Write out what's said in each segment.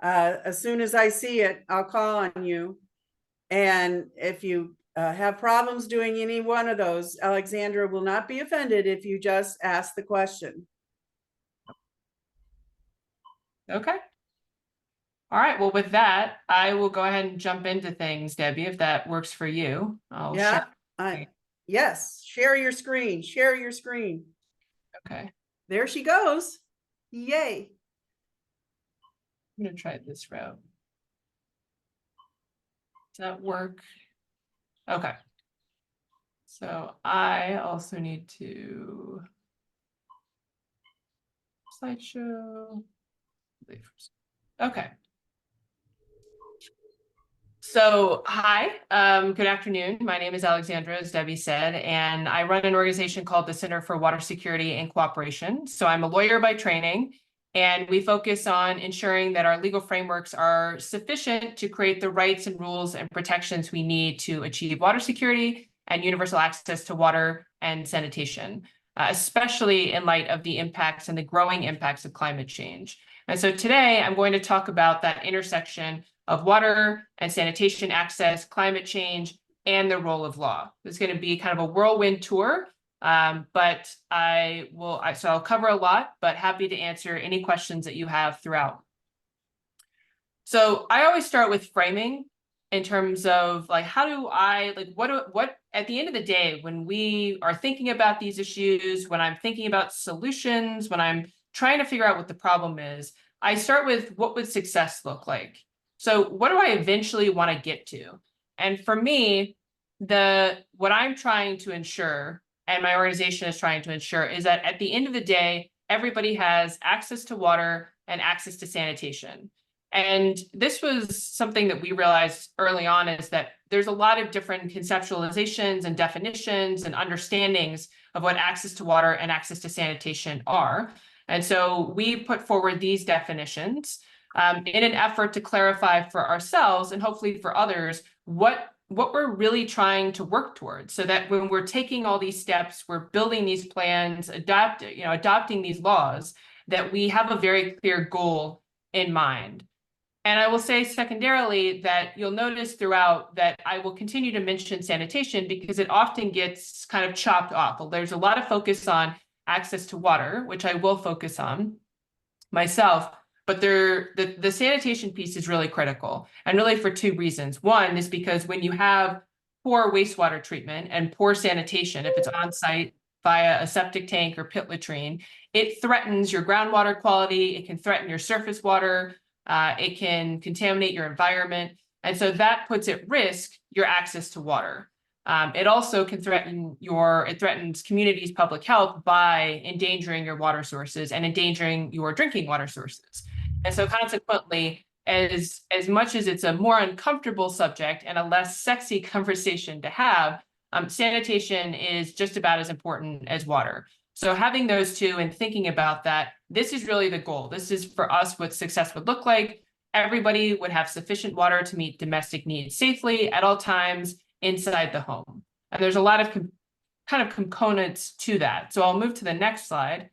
As soon as I see it, I'll call on you. And if you have problems doing any one of those, Alexandra will not be offended if you just ask the question. Okay. All right. Well, with that, I will go ahead and jump into things, Debbie, if that works for you. Yes, share your screen. Share your screen. Okay. There she goes. Yay. I'm going to try this route. Does that work? Okay. So I also need to slideshow. Okay. So hi, good afternoon. My name is Alexandra, as Debbie said, and I run an organization called the Center for Water Security and Cooperation. So I'm a lawyer by training, and we focus on ensuring that our legal frameworks are sufficient to create the rights and rules and protections we need to achieve water security and universal access to water and sanitation, especially in light of the impacts and the growing impacts of climate change. And so today I'm going to talk about that intersection of water and sanitation access, climate change, and the role of law. It's going to be kind of a whirlwind tour, but so I'll cover a lot, but happy to answer any questions that you have throughout. So I always start with framing in terms of like, how do I, like, what at the end of the day, when we are thinking about these issues, when I'm thinking about solutions, when I'm trying to figure out what the problem is, I start with what would success look like? So what do I eventually want to get to? And for me, what I'm trying to ensure, and my organization is trying to ensure, is that at the end of the day, everybody has access to water and access to sanitation. And this was something that we realized early on, is that there's a lot of different conceptualizations and definitions and understandings of what access to water and access to sanitation are. And so we put forward these definitions in an effort to clarify for ourselves and hopefully for others what we're really trying to work towards, so that when we're taking all these steps, we're building these plans, adopting these laws, that we have a very clear goal in mind. And I will say secondarily that you'll notice throughout that I will continue to mention sanitation because it often gets kind of chopped off. There's a lot of focus on access to water, which I will focus on myself. But the sanitation piece is really critical, and really for two reasons. One is because when you have poor wastewater treatment and poor sanitation, if it's on site via a septic tank or pit latrine, it threatens your groundwater quality, it can threaten your surface water, it can contaminate your environment. And so that puts at risk your access to water. It also can it threatens communities' public health by endangering your water sources and endangering your drinking water sources. And so consequently, as much as it's a more uncomfortable subject and a less sexy conversation to have, sanitation is just about as important as water. So having those two and thinking about that, this is really the goal. This is for us what success would look like. Everybody would have sufficient water to meet domestic needs safely at all times inside the home. And there's a lot of kind of components to that. So I'll move to the next slide,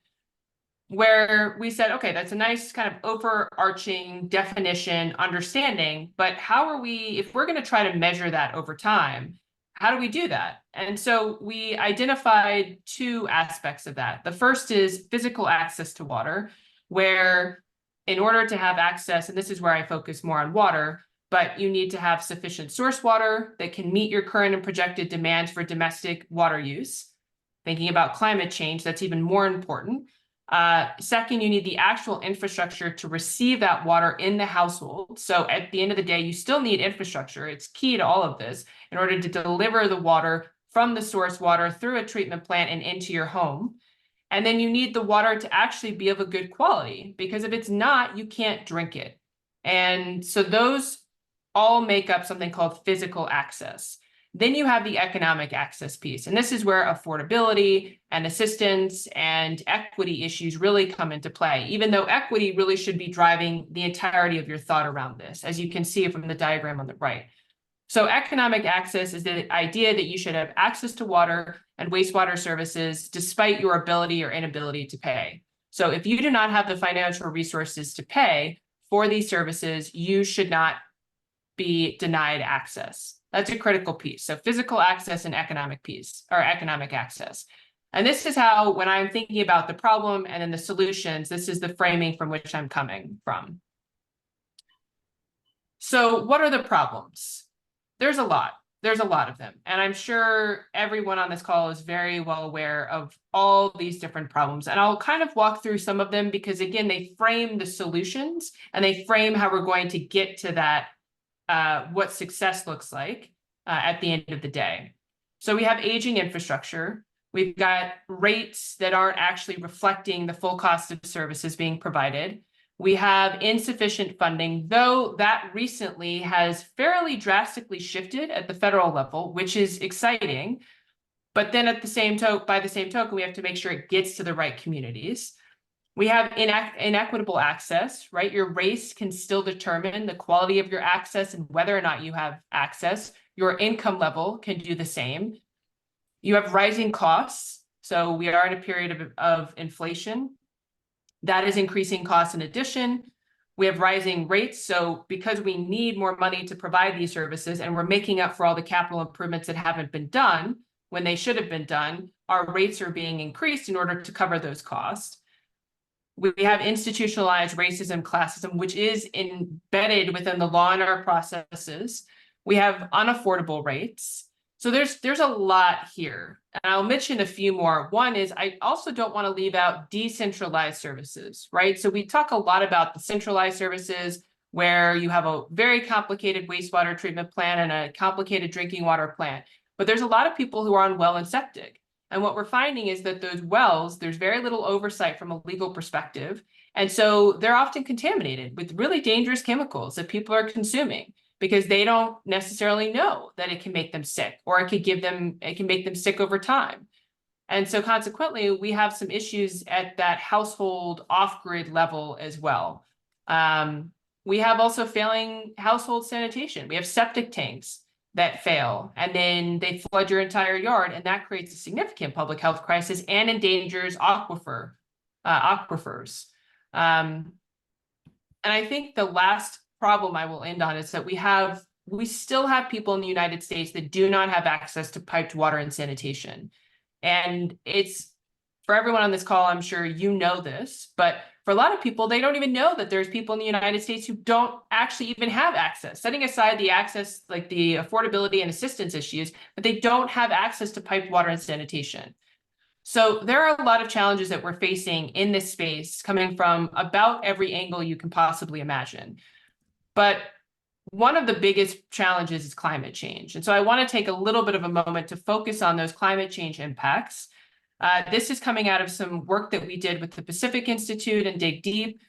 where we said, okay, that's a nice kind of overarching definition, understanding, but how are we, if we're going to try to measure that over time, how do we do that? And so we identified two aspects of that. The first is physical access to water, where in order to have access, and this is where I focus more on water, but you need to have sufficient source water that can meet your current and projected demands for domestic water use. Thinking about climate change, that's even more important. Second, you need the actual infrastructure to receive that water in the household. So at the end of the day, you still need infrastructure. It's key to all of this in order to deliver the water from the source water through a treatment plant and into your home. And then you need the water to actually be of a good quality, because if it's not, you can't drink it. And so those all make up something called physical access. Then you have the economic access piece. And this is where affordability and assistance and equity issues really come into play, even though equity really should be driving the entirety of your thought around this, as you can see from the diagram on the right. So economic access is the idea that you should have access to water and wastewater services despite your ability or inability to pay. So if you do not have the financial resources to pay for these services, you should not be denied access. That's a critical piece. So physical access and economic piece, or economic access. And this is how, when I'm thinking about the problem and then the solutions, this is the framing from which I'm coming from. So what are the problems? There's a lot. There's a lot of them. And I'm sure everyone on this call is very well aware of all these different problems. And I'll kind of walk through some of them because, again, they frame the solutions and they frame how we're going to get to that, what success looks like at the end of the day. So we have aging infrastructure. We've got rates that aren't actually reflecting the full cost of services being provided. We have insufficient funding, though that recently has fairly drastically shifted at the federal level, which is exciting. But then by the same token, we have to make sure it gets to the right communities. We have inequitable access, right? Your race can still determine the quality of your access and whether or not you have access. Your income level can do the same. You have rising costs. So we are in a period of inflation. That is increasing costs in addition. We have rising rates. So because we need more money to provide these services and we're making up for all the capital improvements that haven't been done when they should have been done, our rates are being increased in order to cover those costs. We have institutionalized racism, classism, which is embedded within the law and our processes. We have unaffordable rates. So there's a lot here. And I'll mention a few more. One is I also don't want to leave out decentralized services, right? So we talk a lot about the centralized services where you have a very complicated wastewater treatment plant and a complicated drinking water plant. But there's a lot of people who are on well and septic. And what we're finding is that those wells, there's very little oversight from a legal perspective. And so they're often contaminated with really dangerous chemicals that people are consuming because they don't necessarily know that it can make them sick, or it can make them sick over time. And so consequently, we have some issues at that household off-grid level as well. We have also failing household sanitation. We have septic tanks that fail, and then they flood your entire yard, and that creates a significant public health crisis and endangers aquifers. And I think the last problem I will end on is that we still have people in the United States that do not have access to piped water and sanitation. And it's, for everyone on this call, I'm sure you know this, but for a lot of people, they don't even know that there's people in the United States who don't actually even have access, setting aside the access, like the affordability and assistance issues, but they don't have access to piped water and sanitation. So there are a lot of challenges that we're facing in this space coming from about every angle you can possibly imagine. But one of the biggest challenges is climate change. And so I want to take a little bit of a moment to focus on those climate change impacts. This is coming out of some work that we did with the Pacific Institute and Dig Deep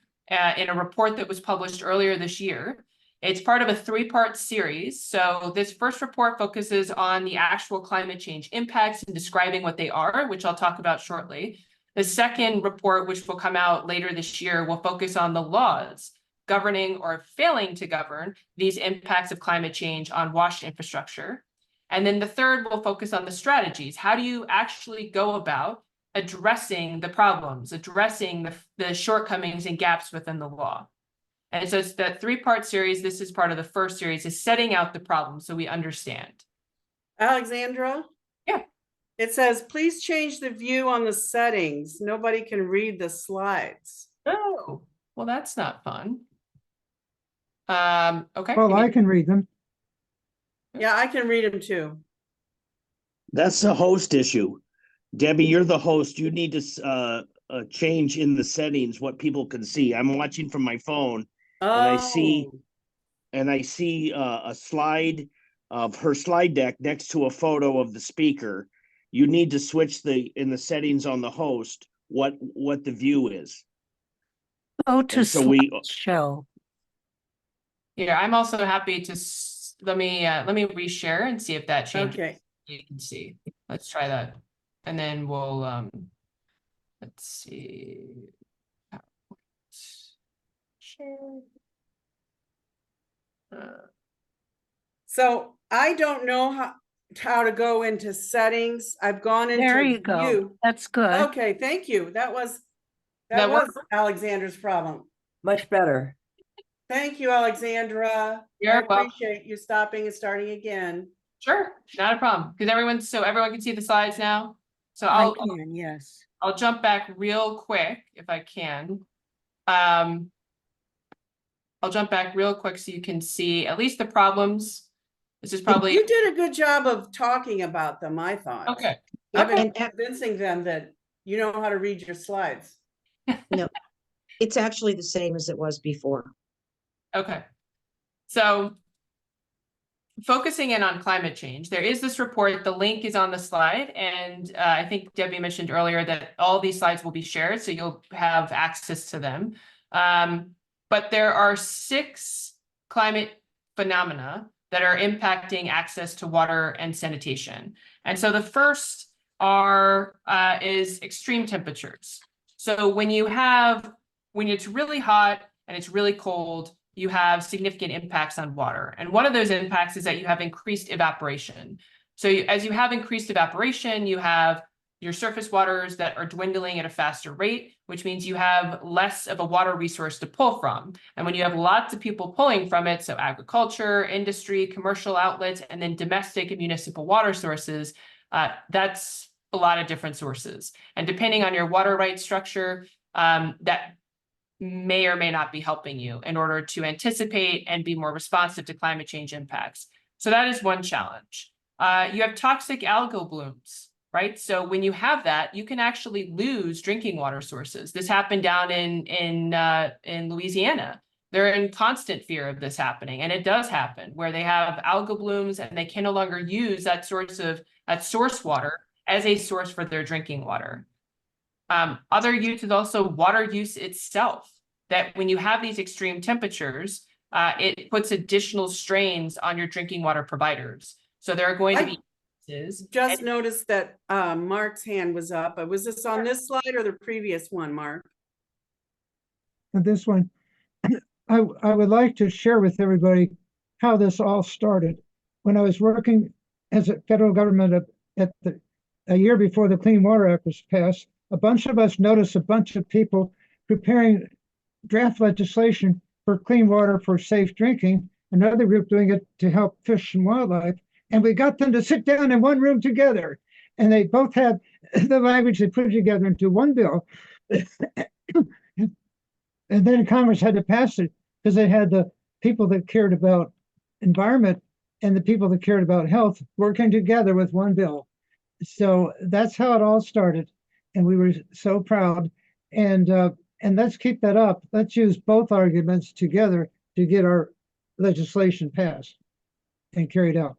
in a report that was published earlier this year. It's part of a 3-part series. So this first report focuses on the actual climate change impacts and describing what they are, which I'll talk about shortly. The second report, which will come out later this year, will focus on the laws governing or failing to govern these impacts of climate change on washed infrastructure. And then the third will focus on the strategies. How do you actually go about addressing the problems, addressing the shortcomings and gaps within the law? And so it's that 3-part series. This is part of the first series, is setting out the problem so we understand. Alexandra? Yeah. It says, please change the view on the settings. Nobody can read the slides. Oh, well, that's not fun. Okay. Well, I can read them. Yeah, I can read them too. That's a host issue. Debbie, you're the host. You need to change in the settings what people can see. I'm watching from my phone, Oh, and I see a slide of her slide deck next to a photo of the speaker. You need to switch in the settings on the host what the view is. Go to And so we show. Yeah, I'm also happy to let me reshare and see if that changes. okay. You can see. Let's try that, and then we'll let's see. Share. So I don't know how to go into settings. I've gone into There you go. view. That's good. Okay, thank you. That was That was work? Alexandra's problem. Much better. Thank you, Alexandra. I You're welcome. appreciate you stopping and starting again. Sure, not a problem, because everyone can see the slides now. So I can, yes. I'll jump back real quick if I can. I'll jump back real quick so you can see at least the problems. This is probably, You did a good job of talking about them, I thought. okay, Even okay, convincing them that you know how to read your slides. No, it's actually the same as it was before. okay. So focusing in on climate change, there is this report, the link is on the slide, and I think Debbie mentioned earlier that all these slides will be shared, so you'll have access to them. But there are 6 climate phenomena that are impacting access to water and sanitation. And so the first is extreme temperatures. So when it's really hot and it's really cold, you have significant impacts on water. And one of those impacts is that you have increased evaporation. So as you have increased evaporation, you have your surface waters that are dwindling at a faster rate, which means you have less of a water resource to pull from. And when you have lots of people pulling from it, so agriculture, industry, commercial outlets, and then domestic and municipal water sources, that's a lot of different sources. And depending on your water rights structure, that may or may not be helping you in order to anticipate and be more responsive to climate change impacts. So that is one challenge. You have toxic algal blooms, right? So when you have that, you can actually lose drinking water sources. This happened down in Louisiana. They're in constant fear of this happening, and it does happen where they have algal blooms and they can no longer use that source water as a source for their drinking water. Other use is also water use itself, that when you have these extreme temperatures, it puts additional strains on your drinking water providers. So there are going to be Just noticed that Mark's hand was up. Was this on this slide or the previous one, Mark? This one, I would like to share with everybody how this all started. When I was working as a federal government a year before the Clean Water Act was passed, a bunch of us noticed a bunch of people preparing draft legislation for clean water for safe drinking, another group doing it to help fish and wildlife. And we got them to sit down in one room together. And they both had the language, they put it together into one bill. And then Congress had to pass it because they had the people that cared about environment and the people that cared about health working together with one bill. So that's how it all started. And we were so proud. And let's keep that up. Let's use both arguments together to get our legislation passed and carried out.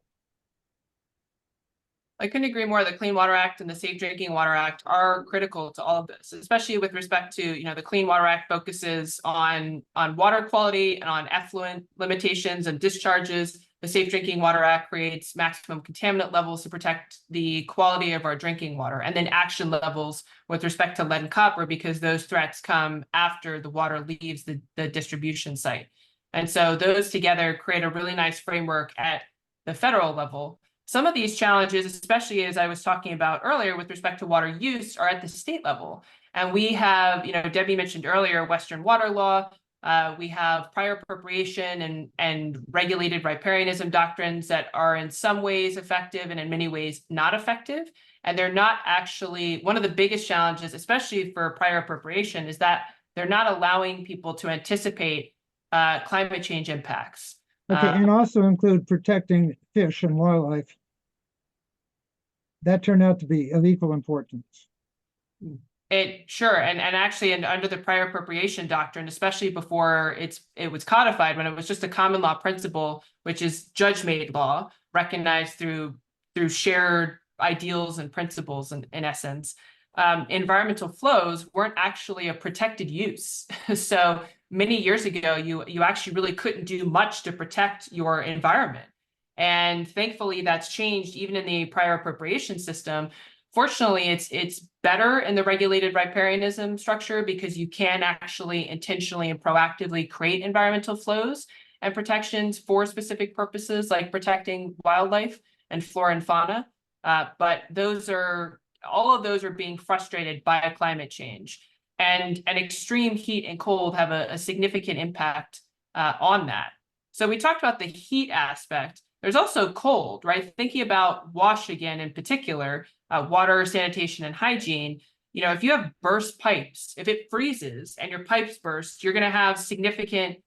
I couldn't agree more. The Clean Water Act and the Safe Drinking Water Act are critical to all of this, especially with respect to, the Clean Water Act focuses on water quality and on effluent limitations and discharges. The Safe Drinking Water Act creates maximum contaminant levels to protect the quality of our drinking water, and then action levels with respect to lead and copper, because those threats come after the water leaves the distribution site. And so those together create a really nice framework at the federal level. Some of these challenges, especially as I was talking about earlier with respect to water use, are at the state level. And we have, Debbie mentioned earlier, Western water law. We have prior appropriation and regulated riparianism doctrines that are in some ways effective and in many ways not effective. And they're not actually, one of the biggest challenges, especially for prior appropriation, is that they're not allowing people to anticipate climate change impacts. Okay, and also include protecting fish and wildlife. That turned out to be of equal importance. Sure, and actually, under the prior appropriation doctrine, especially before it was codified, when it was just a common law principle, which is judge-made law, recognized through shared ideals and principles, in essence, environmental flows weren't actually a protected use. So many years ago, you actually really couldn't do much to protect your environment. And thankfully, that's changed even in the prior appropriation system. Fortunately, it's better in the regulated riparianism structure because you can actually intentionally and proactively create environmental flows and protections for specific purposes, like protecting wildlife and flora and fauna. But all of those are being frustrated by climate change. And extreme heat and cold have a significant impact on that. So we talked about the heat aspect. There's also cold, right? Thinking about wash again in particular, water, sanitation, and hygiene. You know, if you have burst pipes, if it freezes and your pipes burst, you're going to have significant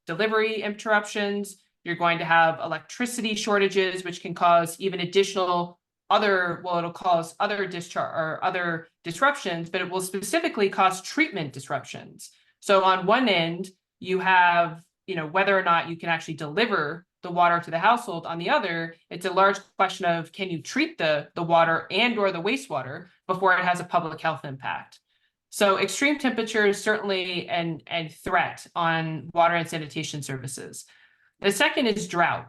delivery interruptions. You're going to have electricity shortages, which can cause even additional it'll cause other discharge or other disruptions, but it will specifically cause treatment disruptions. So on one end, you have, you know, whether or not you can actually deliver the water to the household. On the other, it's a large question of, can you treat the water and or the wastewater before it has a public health impact? So extreme temperatures certainly and threat on water and sanitation services. The second is drought.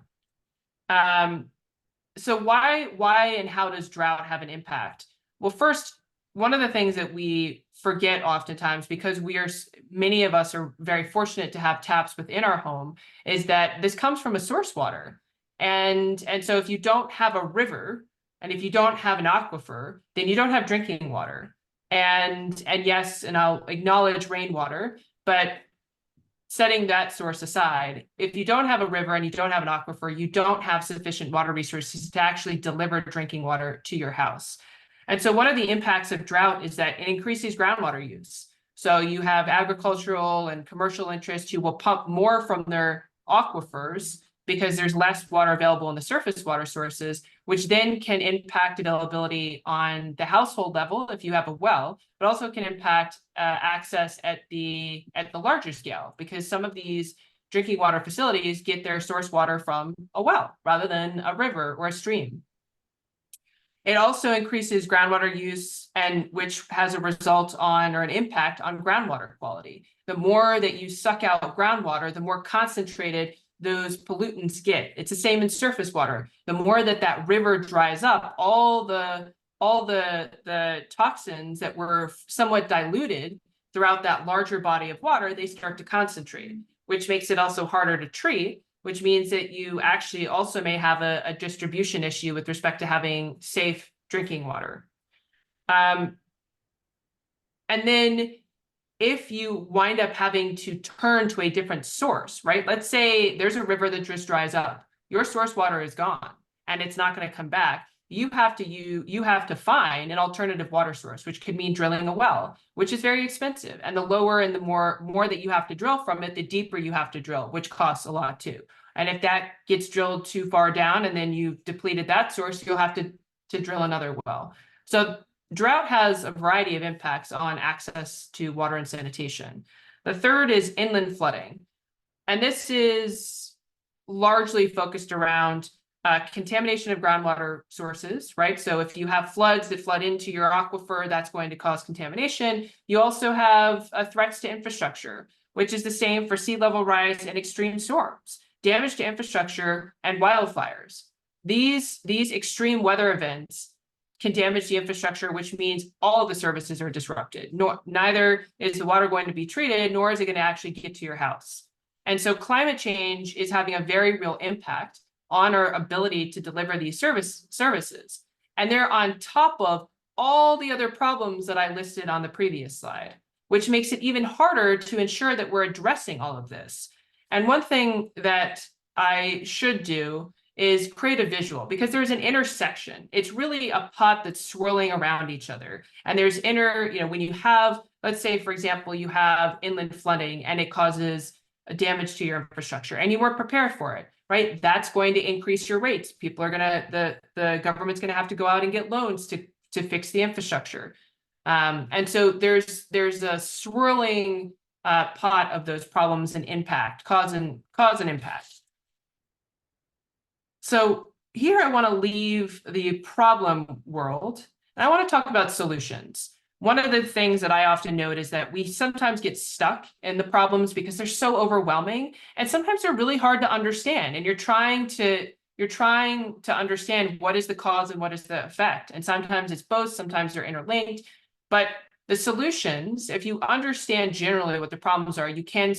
So why and how does drought have an impact? Well, first, one of the things that we forget oftentimes, because many of us are very fortunate to have taps within our home, is that this comes from a source water. And so if you don't have a river and if you don't have an aquifer, then you don't have drinking water. And yes, and I'll acknowledge rainwater, but setting that source aside, if you don't have a river and you don't have an aquifer, you don't have sufficient water resources to actually deliver drinking water to your house. And so one of the impacts of drought is that it increases groundwater use. So you have agricultural and commercial interests who will pump more from their aquifers because there's less water available in the surface water sources, which then can impact availability on the household level if you have a well, but also can impact access at the larger scale, because some of these drinking water facilities get their source water from a well rather than a river or a stream. It also increases groundwater use, and which has a result on or an impact on groundwater quality. The more that you suck out groundwater, the more concentrated those pollutants get. It's the same in surface water. The more that river dries up, all the toxins that were somewhat diluted throughout that larger body of water, they start to concentrate, which makes it also harder to treat, which means that you actually also may have a distribution issue with respect to having safe drinking water. And then if you wind up having to turn to a different source, right? Let's say there's a river that just dries up. Your source water is gone and it's not going to come back. You have to find an alternative water source, which could mean drilling a well, which is very expensive. And the lower and the more that you have to drill from it, the deeper you have to drill, which costs a lot too. And if that gets drilled too far down and then you've depleted that source, you'll have to drill another well. So drought has a variety of impacts on access to water and sanitation. The third is inland flooding. And this is largely focused around contamination of groundwater sources, right? So if you have floods that flood into your aquifer, that's going to cause contamination. You also have threats to infrastructure, which is the same for sea level rise and extreme storms, damage to infrastructure, and wildfires. These extreme weather events can damage the infrastructure, which means all of the services are disrupted. Neither is the water going to be treated, nor is it going to actually get to your house. And so climate change is having a very real impact on our ability to deliver these services. And they're on top of all the other problems that I listed on the previous slide, which makes it even harder to ensure that we're addressing all of this. And one thing that I should do is create a visual, because there's an intersection. It's really a pot that's swirling around each other. And there's when you have, let's say, for example, you have inland flooding and it causes damage to your infrastructure and you weren't prepared for it, right? That's going to increase your rates. People are the government's gonna have to go out and get loans to fix the infrastructure. And so there's a swirling pot of those problems and impact, cause and impact. So here I want to leave the problem world and I want to talk about solutions. One of the things that I often note is that we sometimes get stuck in the problems because they're so overwhelming, and sometimes they're really hard to understand, and you're trying to understand what is the cause and what is the effect. And sometimes it's both, sometimes they're interlinked, but the solutions, if you understand generally what the problems are, you can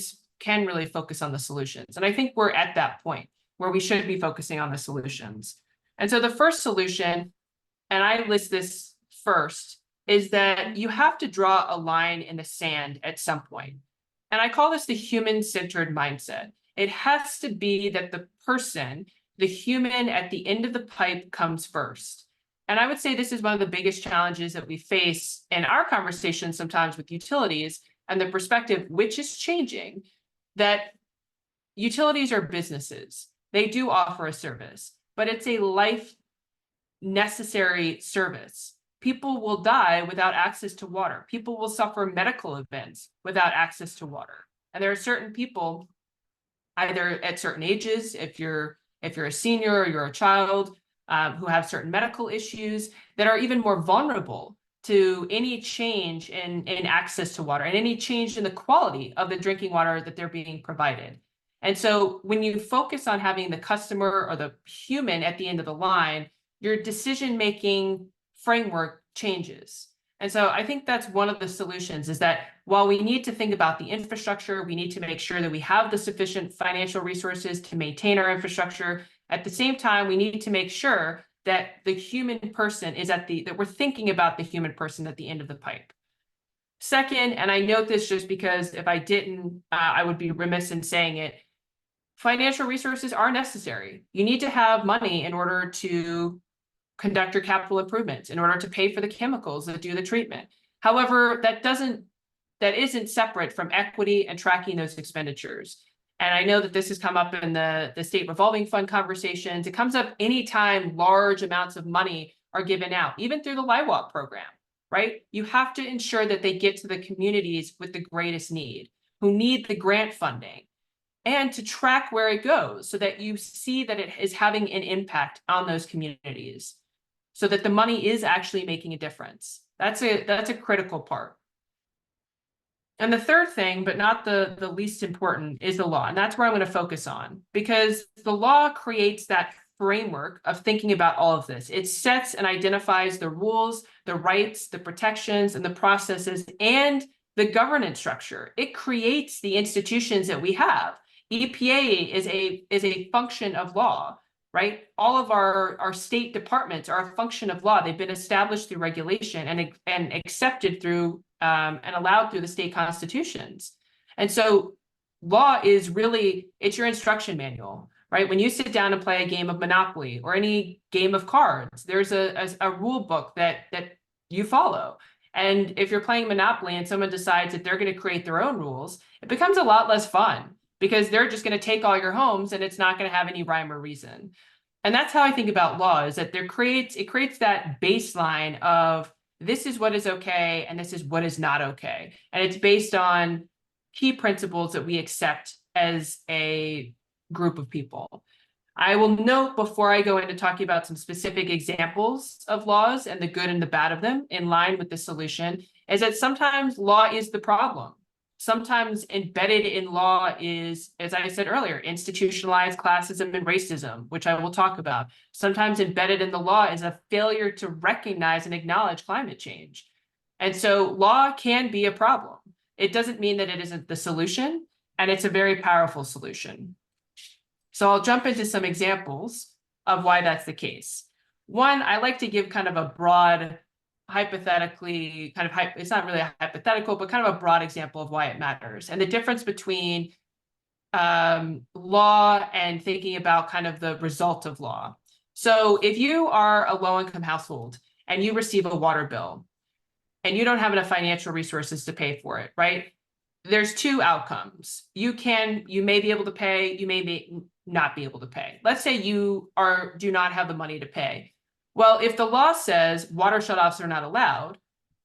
really focus on the solutions. And I think we're at that point where we should be focusing on the solutions. And so the first solution, and I list this first, is that you have to draw a line in the sand at some point. And I call this the human-centered mindset. It has to be that the person, the human at the end of the pipe, comes first. And I would say this is one of the biggest challenges that we face in our conversations sometimes with utilities, and the perspective, which is changing, that utilities are businesses. They do offer a service, but it's a life necessary service. People will die without access to water. People will suffer medical events without access to water. And there are certain people, either at certain ages, if you're a senior or you're a child, who have certain medical issues, that are even more vulnerable to any change in access to water and any change in the quality of the drinking water that they're being provided. And so when you focus on having the customer or the human at the end of the line, your decision-making framework changes. And so I think that's one of the solutions, is that while we need to think about the infrastructure, we need to make sure that we have the sufficient financial resources to maintain our infrastructure. At the same time, we need to make sure that the human person is that we're thinking about the human person at the end of the pipe. Second, and I note this just because if I didn't, I would be remiss in saying it, financial resources are necessary. You need to have money in order to conduct your capital improvements, in order to pay for the chemicals that do the treatment. However, that isn't separate from equity and tracking those expenditures. And I know that this has come up in the state revolving fund conversations. It comes up anytime large amounts of money are given out, even through the LIWAP program, right? You have to ensure that they get to the communities with the greatest need, who need the grant funding, and to track where it goes so that you see that it is having an impact on those communities, so that the money is actually making a difference. That's a critical part. And the third thing, but not the least important, is the law. And that's where I'm going to focus on, because the law creates that framework of thinking about all of this. It sets and identifies the rules, the rights, the protections, and the processes, and the governance structure. It creates the institutions that we have. EPA is a function of law, right? All of our state departments are a function of law. They've been established through regulation and accepted through and allowed through the state constitutions. And so law is really, it's your instruction manual, right? When you sit down and play a game of Monopoly or any game of cards, there's a rule book that you follow. And if you're playing Monopoly and someone decides that they're going to create their own rules, it becomes a lot less fun, because they're just going to take all your homes and it's not going to have any rhyme or reason. And that's how I think about law, is that it creates that baseline of this is what is okay and this is what is not okay. And it's based on key principles that we accept as a group of people. I will note, before I go into talking about some specific examples of laws and the good and the bad of them in line with the solution, is that sometimes law is the problem. Sometimes embedded in law is, as I said earlier, institutionalized classism and racism, which I will talk about. Sometimes embedded in the law is a failure to recognize and acknowledge climate change. And so law can be a problem. It doesn't mean that it isn't the solution, and it's a very powerful solution. So I'll jump into some examples of why that's the case. One, I like to give kind of a broad, hypothetically, it's not really a hypothetical, but kind of a broad example of why it matters, and the difference between law and thinking about kind of the result of law. So if you are a low-income household and you receive a water bill and you don't have enough financial resources to pay for it, right? There's two outcomes. You may be able to pay, you may not be able to pay. Let's say you do not have the money to pay. Well, if the law says water shutoffs are not allowed,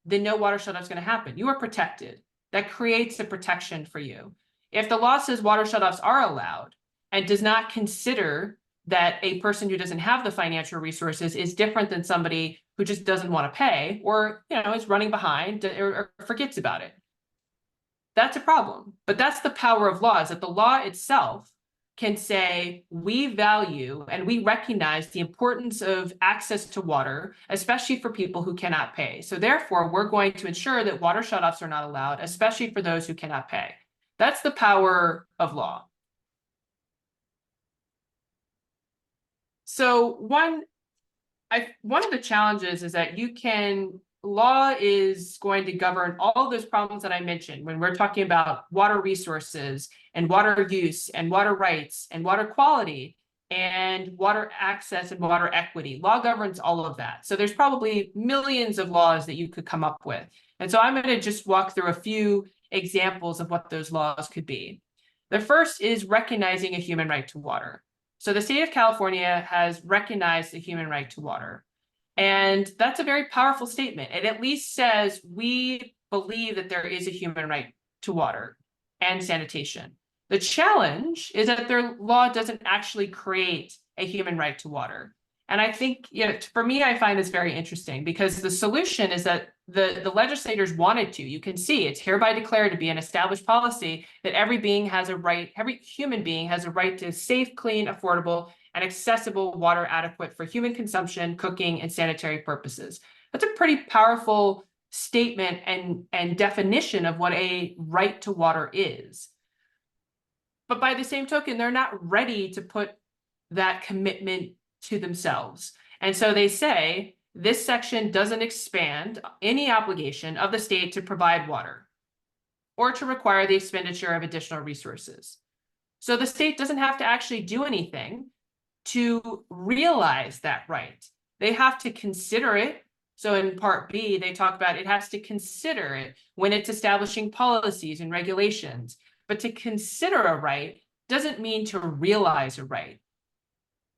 then no water shutoff is going to happen. You are protected. That creates a protection for you. If the law says water shutoffs are allowed and does not consider that a person who doesn't have the financial resources is different than somebody who just doesn't want to pay, or is running behind or forgets about it, that's a problem. But that's the power of law, is that the law itself can say, we value and we recognize the importance of access to water, especially for people who cannot pay. So therefore, we're going to ensure that water shutoffs are not allowed, especially for those who cannot pay. That's the power of law. So one of the challenges is that you can law is going to govern all those problems that I mentioned when we're talking about water resources and water use and water rights and water quality and water access and water equity. Law governs all of that. So there's probably millions of laws that you could come up with. And so I'm going to just walk through a few examples of what those laws could be. The first is recognizing a human right to water. So the state of California has recognized the human right to water. And that's a very powerful statement. It at least says we believe that there is a human right to water and sanitation. The challenge is that their law doesn't actually create a human right to water. And I think, for me, I find this very interesting because the solution is that the legislators wanted to. You can see it's hereby declared to be an established policy that every human being has a right to safe, clean, affordable, and accessible water adequate for human consumption, cooking, and sanitary purposes. That's a pretty powerful statement and definition of what a right to water is. But by the same token, they're not ready to put that commitment to themselves. And so they say, this section doesn't expand any obligation of the state to provide water or to require the expenditure of additional resources. So the state doesn't have to actually do anything to realize that right. They have to consider it. So in Part B, they talk about it has to consider it when it's establishing policies and regulations. But to consider a right doesn't mean to realize a right.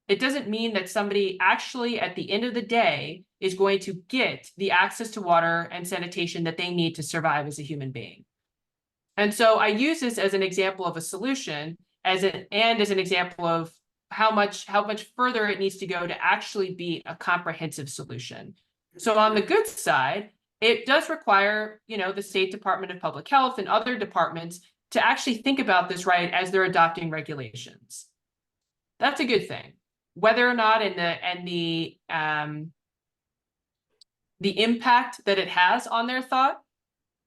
It doesn't mean that somebody actually at the end of the day is going to get the access to water and sanitation that they need to survive as a human being. And so I use this as an example of a solution as an example of how much further it needs to go to actually be a comprehensive solution. So on the good side, it does require, the State Department of Public Health and other departments to actually think about this right as they're adopting regulations. That's a good thing. Whether or not the impact that it has on their thought,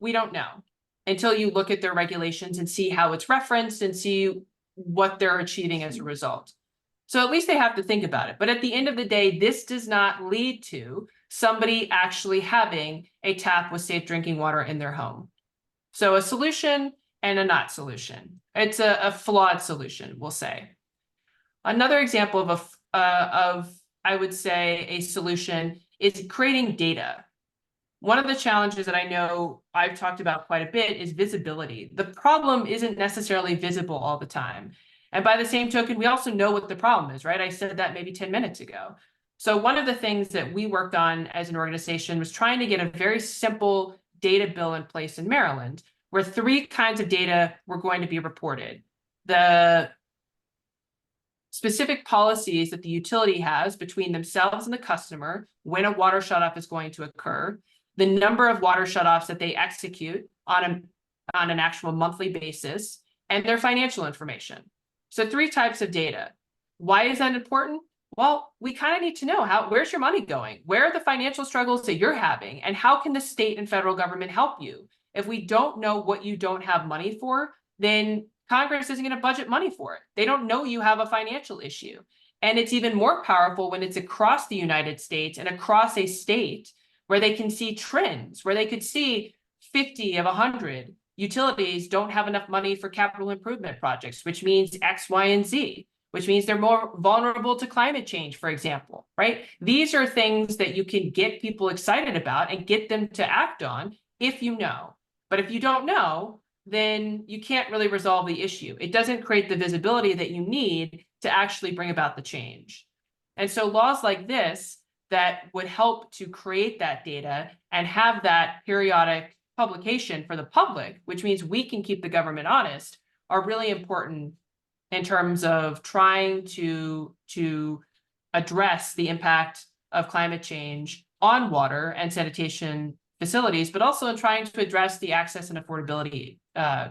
we don't know until you look at their regulations and see how it's referenced and see what they're achieving as a result. So at least they have to think about it. But at the end of the day, this does not lead to somebody actually having a tap with safe drinking water in their home. So a solution and a not solution. It's a flawed solution, we'll say. Another example of I would say a solution is creating data. One of the challenges that I know I've talked about quite a bit is visibility. The problem isn't necessarily visible all the time. And by the same token, we also know what the problem is, right? I said that maybe 10 minutes ago. So one of the things that we worked on as an organization was trying to get a very simple data bill in place in Maryland, where 3 kinds of data were going to be reported. The specific policies that the utility has between themselves and the customer when a water shutoff is going to occur, the number of water shutoffs that they execute on an actual monthly basis, and their financial information. So 3 types of data. Why is that important? Well, we kind of need to know where's your money going? Where are the financial struggles that you're having? And how can the state and federal government help you? If we don't know what you don't have money for, then Congress isn't going to budget money for it. They don't know you have a financial issue. And it's even more powerful when it's across the United States and across a state where they can see trends, where they could see 50 of 100 utilities don't have enough money for capital improvement projects, which means X, Y, and Z, which means they're more vulnerable to climate change, for example, right? These are things that you can get people excited about and get them to act on if you know. But if you don't know, then you can't really resolve the issue. It doesn't create the visibility that you need to actually bring about the change. And so laws like this that would help to create that data and have that periodic publication for the public, which means we can keep the government honest, are really important in terms of trying to address the impact of climate change on water and sanitation facilities, but also in trying to address the access and affordability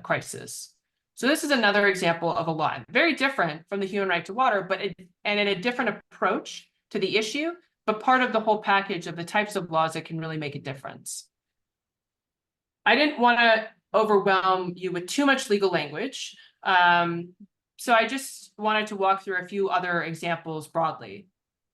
crisis. So this is another example of a law, very different from the human right to water, but in a different approach to the issue, but part of the whole package of the types of laws that can really make a difference. I didn't want to overwhelm you with too much legal language, so I just wanted to walk through a few other examples broadly.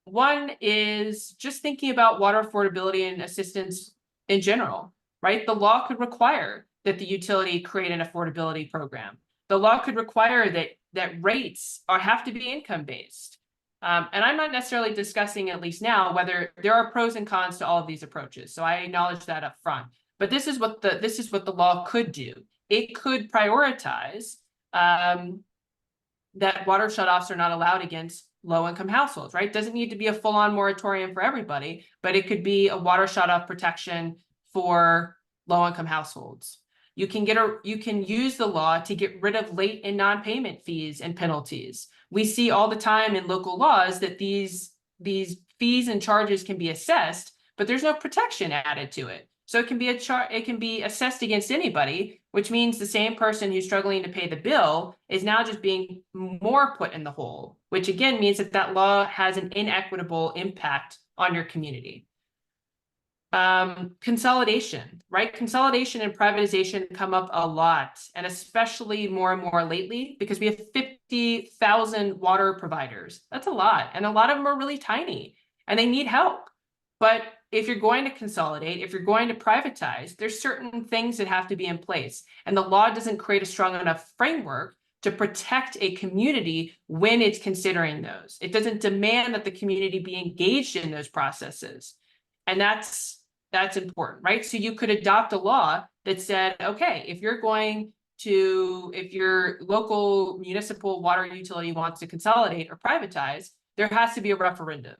One is just thinking about water affordability and assistance in general, right? The law could require that the utility create an affordability program. The law could require that rates have to be income-based. And I'm not necessarily discussing, at least now, whether there are pros and cons to all of these approaches. So I acknowledge that up front. But this is what the law could do. It could prioritize that water shutoffs are not allowed against low-income households, right? Doesn't need to be a full-on moratorium for everybody, but it could be a water shutoff protection for low-income households. You can use the law to get rid of late and non-payment fees and penalties. We see all the time in local laws that these fees and charges can be assessed, but there's no protection added to it. So it can be assessed against anybody, which means the same person who's struggling to pay the bill is now just being more put in the hole, which again means that law has an inequitable impact on your community. Consolidation, right? Consolidation and privatization come up a lot, and especially more and more lately, because we have 50,000 water providers. That's a lot. And a lot of them are really tiny and they need help. But if you're going to consolidate, if you're going to privatize, there's certain things that have to be in place. And the law doesn't create a strong enough framework to protect a community when it's considering those. It doesn't demand that the community be engaged in those processes. And that's important, right? So you could adopt a law that said, okay, if your local municipal water utility wants to consolidate or privatize, there has to be a referendum,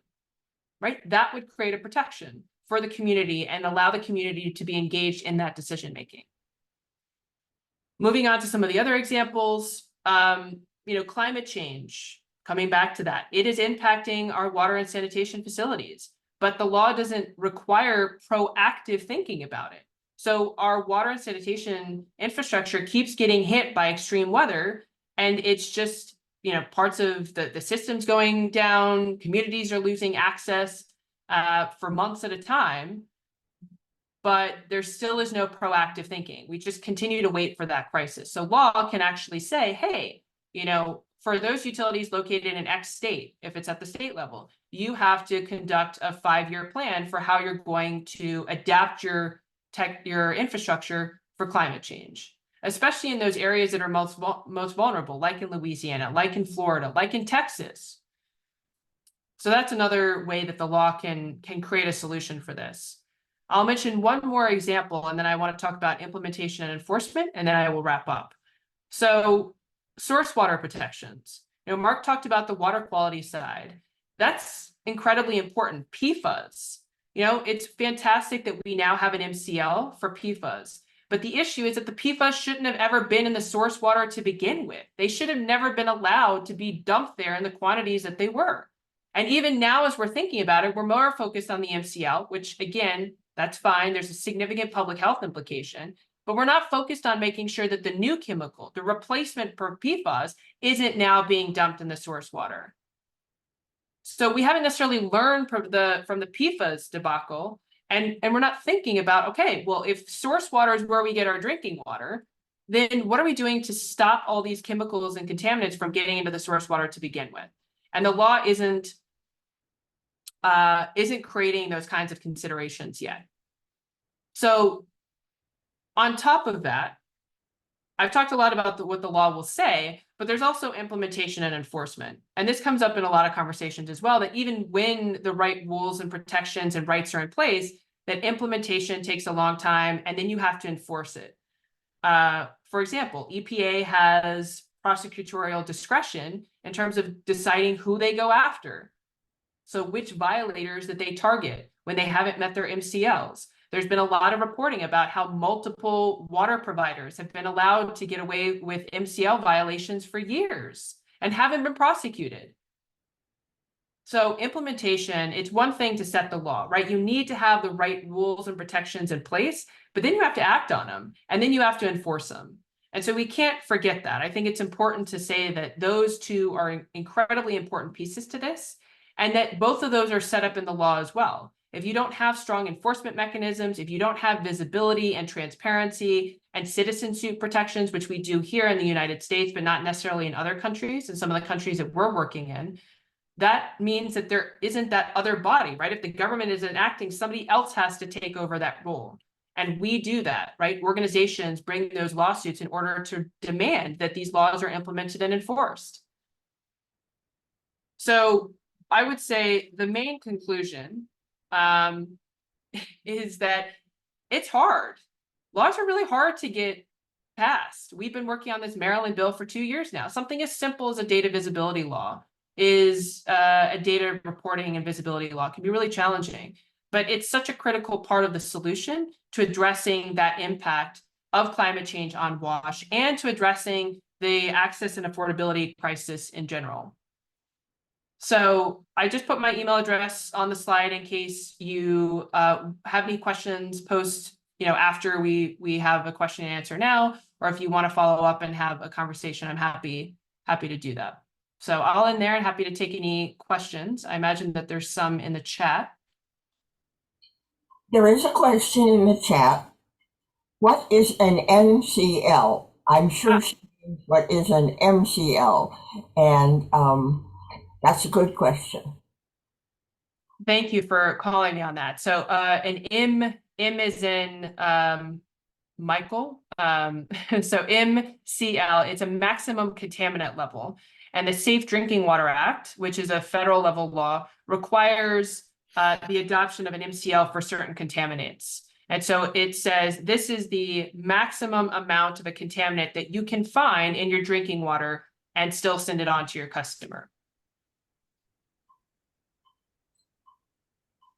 right? That would create a protection for the community and allow the community to be engaged in that decision-making. Moving on to some of the other examples, climate change, coming back to that, it is impacting our water and sanitation facilities, but the law doesn't require proactive thinking about it. So our water and sanitation infrastructure keeps getting hit by extreme weather, and it's just, parts of the systems going down, communities are losing access for months at a time, but there still is no proactive thinking. We just continue to wait for that crisis. So law can actually say, hey, for those utilities located in X state, if it's at the state level, you have to conduct a 5-year plan for how you're going to adapt your infrastructure for climate change, especially in those areas that are most vulnerable, like in Louisiana, like in Florida, like in Texas. So that's another way that the law can create a solution for this. I'll mention one more example, and then I want to talk about implementation and enforcement, and then I will wrap up. So source water protections. Mark talked about the water quality side. That's incredibly important. PFAS. It's fantastic that we now have an MCL for PFAS. But the issue is that the PFAS shouldn't have ever been in the source water to begin with. They should have never been allowed to be dumped there in the quantities that they were. And even now, as we're thinking about it, we're more focused on the MCL, which again, that's fine. There's a significant public health implication, but we're not focused on making sure that the new chemical, the replacement for PFAS, isn't now being dumped in the source water. So we haven't necessarily learned from the PFAS debacle, and we're not thinking about, okay, well, if source water is where we get our drinking water, then what are we doing to stop all these chemicals and contaminants from getting into the source water to begin with? And the law isn't creating those kinds of considerations yet. So on top of that, I've talked a lot about what the law will say, but there's also implementation and enforcement. And this comes up in a lot of conversations as well, that even when the right rules and protections and rights are in place, that implementation takes a long time, and then you have to enforce it. For example, EPA has prosecutorial discretion in terms of deciding who they go after. So which violators that they target when they haven't met their MCLs. There's been a lot of reporting about how multiple water providers have been allowed to get away with MCL violations for years and haven't been prosecuted. So implementation, it's one thing to set the law, right? You need to have the right rules and protections in place, but then you have to act on them, and then you have to enforce them. And so we can't forget that. I think it's important to say that those two are incredibly important pieces to this, and that both of those are set up in the law as well. If you don't have strong enforcement mechanisms, if you don't have visibility and transparency and citizen suit protections, which we do here in the United States, but not necessarily in other countries, and some of the countries that we're working in, that means that there isn't that other body, right? If the government isn't acting, somebody else has to take over that role. And we do that, right? Organizations bring those lawsuits in order to demand that these laws are implemented and enforced. So I would say the main conclusion is that it's hard. Laws are really hard to get passed. We've been working on this Maryland bill for 2 years now. Something as simple as a data visibility law is a data reporting and visibility law can be really challenging, but it's such a critical part of the solution to addressing that impact of climate change on WASH and to addressing the access and affordability crisis in general. So I just put my email address on the slide in case you have any questions post, after we have a question and answer now, or if you want to follow up and have a conversation, I'm happy to do that. So I'll end there and happy to take any questions. I imagine that there's some in the chat. There is a question in the chat. What is an MCL? I'm sure she knows what is an MCL, and that's a good question. Thank you for calling me on that. So an M is in Michael. So MCL, it's a maximum contaminant level. And the Safe Drinking Water Act, which is a federal level law, requires the adoption of an MCL for certain contaminants. And so it says this is the maximum amount of a contaminant that you can find in your drinking water and still send it on to your customer.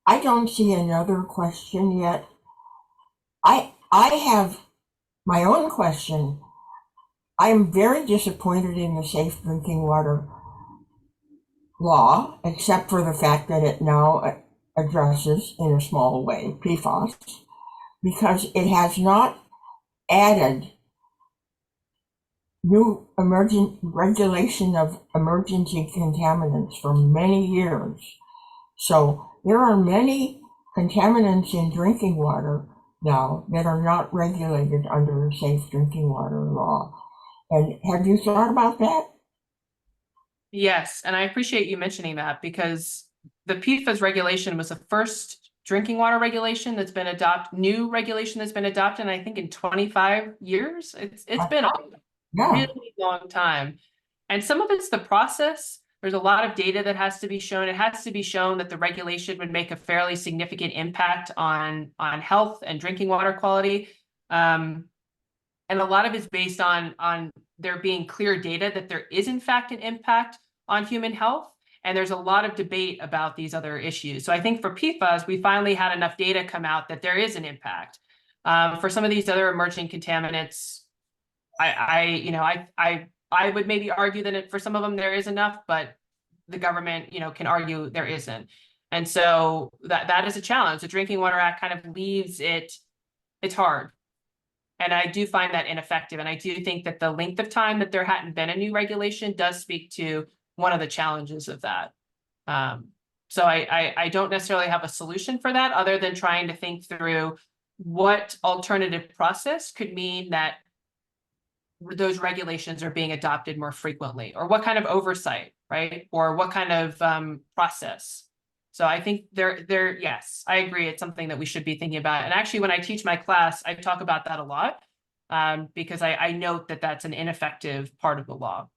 I don't see another question yet. I have my own question. I'm very disappointed in the Safe Drinking Water law, except for the fact that it now addresses, in a small way, PFAS, because it has not added new regulation of emergency contaminants for many years. So there are many contaminants in drinking water now that are not regulated under the Safe Drinking Water law. And have you thought about that? Yes, and I appreciate you mentioning that because the PFAS regulation was the first drinking water regulation that's been new regulation that's been adopted, I think in 25 years. It's been a really long time. And some of it's the process. There's a lot of data that has to be shown. It has to be shown that the regulation would make a fairly significant impact on health and drinking water quality. And a lot of it's based on there being clear data that there is in fact an impact on human health. And there's a lot of debate about these other issues. So I think for PFAS, we finally had enough data come out that there is an impact. For some of these other emerging contaminants, I would maybe argue that for some of them there is enough, but the government, can argue there isn't. And so that is a challenge. The Drinking Water Act kind of leaves it's hard. And I do find that ineffective. And I do think that the length of time that there hadn't been a new regulation does speak to one of the challenges of that. So I don't necessarily have a solution for that other than trying to think through what alternative process could mean that those regulations are being adopted more frequently, or what kind of oversight, right? Or what kind of process. So I think yes, I agree. It's something that we should be thinking about. And actually, when I teach my class, I talk about that a lot because I note that that's an ineffective part of the law.